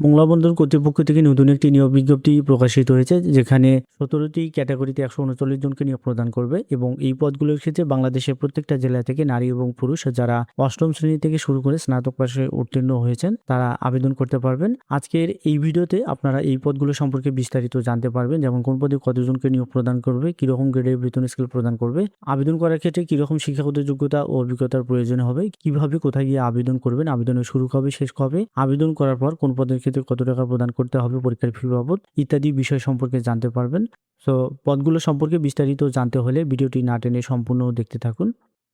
মোংলা বন্দর কর্তৃপক্ষ থেকে নতুন একটি নিয়োগ বিজ্ঞপ্তি প্রকাশিত হয়েছে, যেখানে 17টি ক্যাটাগরিতে 139 জনকে নিয়োগ প্রদান করবে এবং এই পদগুলোর ক্ষেত্রে বাংলাদেশের প্রত্যেকটা জেলা থেকে নারী এবং পুরুষ যারা অষ্টম শ্রেণী থেকে শুরু করে স্নাতক পাশে উত্তীর্ণ হয়েছেন তারা আবেদন করতে পারবেন। আজকের এই ভিডিওতে আপনারা এই পদগুলো সম্পর্কে বিস্তারিত জানতে পারবেন, যেমন কোন পদে কতজনকে নিয়োগ প্রদান করবে, কিরকম গ্রেডের বেতন স্কেল প্রদান করবে, আবেদন করার ক্ষেত্রে কিরকম শিক্ষাগত যোগ্যতা ও অভিজ্ঞতার প্রয়োজন হবে, কিভাবে কোথায় গিয়ে আবেদন করবেন, আবেদনের শুরু কবে শেষ কবে, আবেদন করার পর কোন পদের ক্ষেত্রে কত টাকা প্রদান করতে হবে পরীক্ষার ফি বাবদ ইত্যাদি বিষয় সম্পর্কে জানতে পারবেন। সো পদগুলো সম্পর্কে বিস্তারিত জানতে হলে ভিডিওটি না টেনে সম্পূর্ণ দেখতে থাকুন।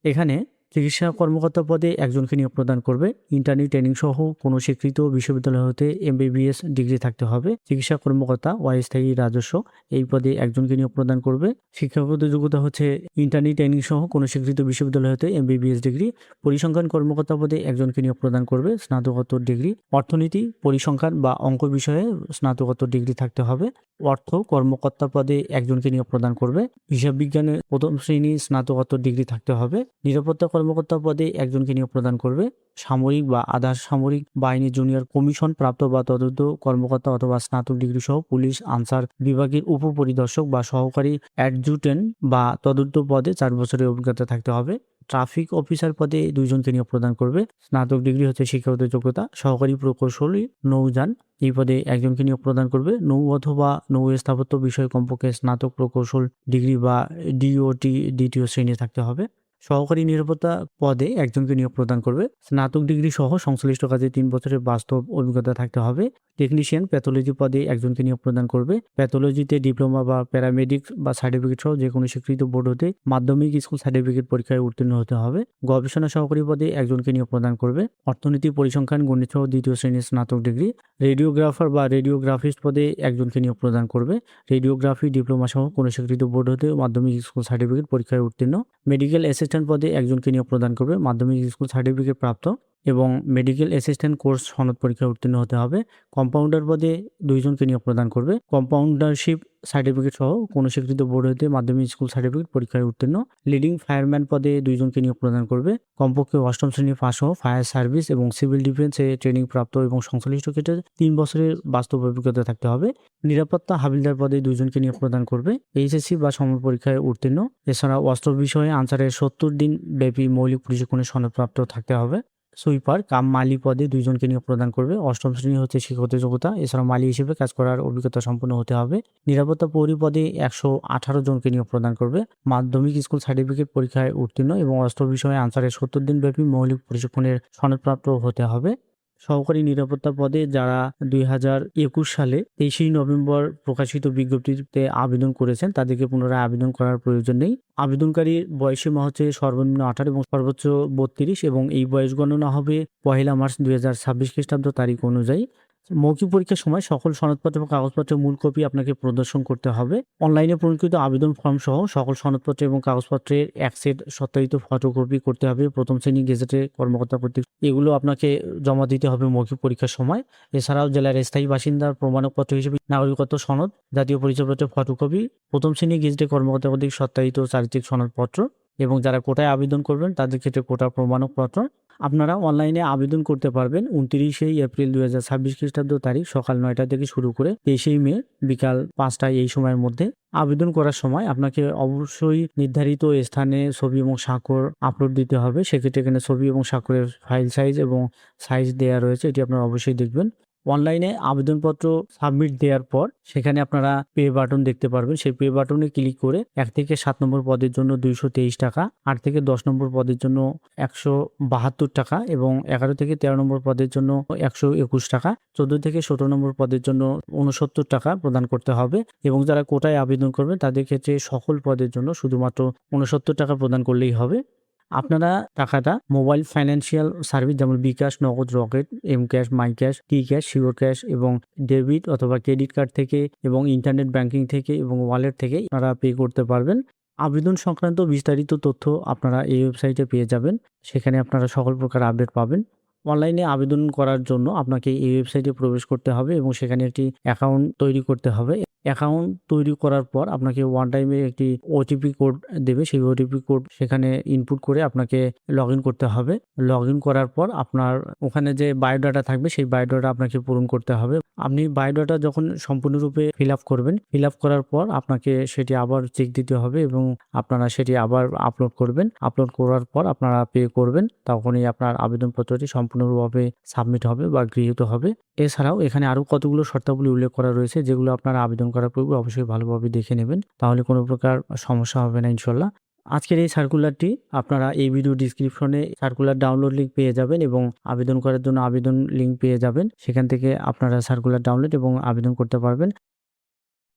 এখানে চিকিৎসা কর্মকর্তা পদে একজনকে নিয়োগ প্রদান করবে। ইন্টার্নি ট্রেনিং সহ কোনো স্বীকৃত বিশ্ববিদ্যালয় হতে MBBS ডিগ্রি থাকতে হবে। চিকিৎসা কর্মকর্তা অস্থায়ী রাজস্ব এই পদে একজনকে নিয়োগ প্রদান করবে। শিক্ষাগত যোগ্যতা হচ্ছে ইন্টার্নি ট্রেনিং সহ কোনো স্বীকৃত বিশ্ববিদ্যালয় হতে MBBS ডিগ্রি। পরিসংখ্যান কর্মকর্তা পদে একজনকে নিয়োগ প্রদান করবে, স্নাতকোত্তর ডিগ্রি। অর্থনীতি, পরিসংখ্যান বা অঙ্ক বিষয়ে স্নাতকোত্তর ডিগ্রি থাকতে হবে। অর্থ কর্মকর্তা পদে একজনকে নিয়োগ প্রদান করবে, হিসাব বিজ্ঞানে প্রথম শ্রেণী স্নাতকোত্তর ডিগ্রি থাকতে হবে। নিরাপত্তা কর্মকর্তা পদে একজনকে নিয়োগ প্রদান করবে। সামরিক বা আধা সামরিক বাহিনী জুনিয়র কমিশন প্রাপ্ত বা তদন্ত কর্মকর্তা অথবা স্নাতক ডিগ্রি সহ পুলিশ আনসার বিভাগের উপপরিদর্শক বা সহকারী অ্যাডজুটেন্ট বা তদন্ত পদে 4 বছরের অভিজ্ঞতা থাকতে হবে। ট্রাফিক অফিসার পদে 2 জনকে নিয়োগ প্রদান করবে। স্নাতক ডিগ্রি হচ্ছে শিক্ষাগত যোগ্যতা। সহকারী প্রকৌশলী নৌযান এই পদে একজনকে নিয়োগ প্রদান করবে। নৌ অথবা নৌ স্থাপত্য বিষয়ে কমপক্ষে স্নাতক প্রকৌশল ডিগ্রি বা DOT দ্বিতীয় শ্রেণী থাকতে হবে। সহকারী নিরাপত্তা পদে একজনকে নিয়োগ প্রদান করবে। স্নাতক ডিগ্রি সহ সংশ্লিষ্ট কাজে 3 বছরের বাস্তব অভিজ্ঞতা থাকতে হবে। টেকনিশিয়ান প্যাথোলজি পদে একজনকে নিয়োগ প্রদান করবে। প্যাথোলজিতে ডিপ্লোমা বা প্যারামেডিক্স বা সার্টিফিকেট সহ যে কোনো স্বীকৃত বোর্ড হতে মাধ্যমিক স্কুল সার্টিফিকেট পরীক্ষায় উত্তীর্ণ হতে হবে। গবেষণা সহকারী পদে একজনকে নিয়োগ প্রদান করবে। অর্থনীতি, পরিসংখ্যান, গণিত সহ দ্বিতীয় শ্রেণীর স্নাতক ডিগ্রি। রেডিওগ্রাফার বা রেডিওগ্রাফিস্ট পদে একজনকে নিয়োগ প্রদান করবে। রেডিওগ্রাফি ডিপ্লোমা সহ কোনো স্বীকৃত বোর্ড হতে মাধ্যমিক স্কুল সার্টিফিকেট পরীক্ষায় উত্তীর্ণ। মেডিকেল অ্যাসিস্ট্যান্ট পদে একজনকে নিয়োগ প্রদান করবে, মাধ্যমিক স্কুল সার্টিফিকেট প্রাপ্ত এবং মেডিকেল অ্যাসিস্ট্যান্ট কোর্স সনদ পরীক্ষায় উত্তীর্ণ হতে হবে। কম্পাউন্ডার পদে 2 জনকে নিয়োগ প্রদান করবে। কম্পাউন্ডারশিপ সার্টিফিকেট সহ কোনো স্বীকৃত বোর্ড হতে মাধ্যমিক স্কুল সার্টিফিকেট পরীক্ষায় উত্তীর্ণ। লিডিং ফায়ারম্যান পদে 2 জনকে নিয়োগ প্রদান করবে। কমপক্ষে অষ্টম শ্রেণী পাস সহ ফায়ার সার্ভিস এবং সিভিল ডিফেন্সে ট্রেনিং প্রাপ্ত এবং সংশ্লিষ্ট ক্ষেত্রে 3 বছরের বাস্তব অভিজ্ঞতা থাকতে হবে। নিরাপত্তা হাবিলদার পদে 2 জনকে নিয়োগ প্রদান করবে, এইচএসসি বা সম পরীক্ষায় উত্তীর্ণ। এছাড়া অস্ত্র বিষয়ে আনসারের 70 দিন ব্যাপী মৌলিক প্রশিক্ষণের সনদপ্রাপ্ত থাকতে হবে। সুইপার কাম মালি পদে 2 জনকে নিয়োগ প্রদান করবে। অষ্টম শ্রেণী হচ্ছে শিক্ষাগত যোগ্যতা। এছাড়া মালি হিসেবে কাজ করার অভিজ্ঞতা সম্পন্ন হতে হবে। নিরাপত্তা প্রহরী পদে 118 জনকে নিয়োগ প্রদান করবে, মাধ্যমিক স্কুল সার্টিফিকেট পরীক্ষায় উত্তীর্ণ এবং অস্ত্র বিষয়ে আনসারের 70 দিন ব্যাপী মৌলিক প্রশিক্ষণের সনদপ্রাপ্ত হতে হবে। সহকারী নিরাপত্তা পদে যারা 2021 সালে 23 নভেম্বর প্রকাশিত বিজ্ঞপ্তিতে আবেদন করেছেন তাদেরকে পুনরায় আবেদন করার প্রয়োজন নেই। আবেদনকারীর বয়সীমা হচ্ছে সর্বনিম্ন 18 এবং সর্বোচ্চ 32 এবং এই বয়স গণনা হবে 1 মার্চ 2026 খ্রিস্টাব্দ তারিখ অনুযায়ী। মৌখিক পরীক্ষার সময় সকল সনদপত্র এবং কাগজপত্রের মূল কপি আপনাকে প্রদর্শন করতে হবে। অনলাইনে পূরণকৃত আবেদন ফর্ম সহ সকল সনদপত্র এবং কাগজপত্রের এক সেট সত্যায়িত ফটোকপি করতে হবে প্রথম শ্রেণী গেজেটের কর্মকর্তা কর্তৃক। এগুলো আপনাকে জমা দিতে হবে মৌখিক পরীক্ষার সময়। এছাড়াও জেলার স্থায়ী বাসিন্দার প্রমাণপত্র হিসেবে নাগরিকত্ব সনদ, জাতীয় পরিচয়পত্রের ফটোকপি, প্রথম শ্রেণী গেজেটের কর্মকর্তা কর্তৃক সত্যায়িত চারিত্রিক সনদপত্র এবং যারা কোটায় আবেদন করবেন তাদের ক্ষেত্রে কোটার প্রমাণপত্র। আপনারা অনলাইনে আবেদন করতে পারবেন 29 এপ্রিল 2026 খ্রিস্টাব্দ তারিখ সকাল 9টা থেকে শুরু করে 23 মে বিকাল 5টায় এই সময়ের মধ্যে। আবেদন করার সময় আপনাকে অবশ্যই নির্ধারিত স্থানে ছবি এবং স্বাক্ষর আপলোড দিতে হবে। সেক্ষেত্রে এখানে ছবি এবং স্বাক্ষরের ফাইল সাইজ এবং সাইজ দেওয়া রয়েছে, এটি আপনারা অবশ্যই দেখবেন। অনলাইনে আবেদনপত্র সাবমিট দেওয়ার পর সেখানে আপনারা পে বাটন দেখতে পারবেন। সেই পে বাটনে ক্লিক করে 1 থেকে 7 নম্বর পদের জন্য 223 টাকা, 8 থেকে 10 নম্বর পদের জন্য 172 টাকা এবং 11 থেকে 13 নম্বর পদের জন্য 121 টাকা, 14 থেকে 17 নম্বর পদের জন্য 69 টাকা প্রদান করতে হবে এবং যারা কোটায় আবেদন করবেন তাদের ক্ষেত্রে সকল পদের জন্য শুধুমাত্র 69 টাকা প্রদান করলেই হবে। আপনারা টাকাটা মোবাইল ফাইন্যান্সিয়াল সার্ভিস যেমন bKash, Nagad, Rocket, M cash, my cash, T cash, sure cash এবং ডেবিট অথবা ক্রেডিট কার্ড থেকে এবং ইন্টারনেট ব্যাংকিং থেকে এবং ওয়ালেট থেকে আপনারা পে করতে পারবেন। আবেদন সংক্রান্ত বিস্তারিত তথ্য আপনারা এই ওয়েবসাইটে পেয়ে যাবেন, সেখানে আপনারা সকল প্রকার আপডেট পাবেন। অনলাইনে আবেদন করার জন্য আপনাকে এই ওয়েবসাইটে প্রবেশ করতে হবে এবং সেখানে একটি অ্যাকাউন্ট তৈরি করতে হবে। অ্যাকাউন্ট তৈরি করার পর আপনাকে ওয়ান টাইমে একটি ওটিপি কোড দেবে, সেই ওটিপি কোড সেখানে ইনপুট করে আপনাকে লগ ইন করতে হবে। লগ ইন করার পর আপনার ওখানে যে বায়োডাটা থাকবে সেই বায়োডাটা আপনাকে পূরণ করতে হবে। আপনি বায়োডাটা যখন সম্পূর্ণরূপে ফিল আপ করবেন, ফিল আপ করার পর আপনাকে সেটি আবার চেক দিতে হবে এবং আপনারা সেটি আবার আপলোড করবেন। আপলোড করার পর আপনারা পে করবেন, তখনই আপনার আবেদনপত্রটি সম্পূর্ণভাবে সাবমিট হবে বা গৃহীত হবে। এছাড়াও এখানে আরও কতগুলো শর্তাবলী উল্লেখ করা রয়েছে, যেগুলো আপনারা আবেদন করার পূর্বে অবশ্যই ভালোভাবে দেখে নেবেন, তাহলে কোনো প্রকার সমস্যা হবে না ইনশাল্লাহ। আজকের এই সার্কুলারটি আপনারা এই ভিডিও ডিসক্রিপশনে সার্কুলার ডাউনলোড লিঙ্ক পেয়ে যাবেন এবং আবেদন করার জন্য আবেদন লিঙ্ক পেয়ে যাবেন। সেখান থেকে আপনারা সার্কুলার ডাউনলোড এবং আবেদন করতে পারবেন।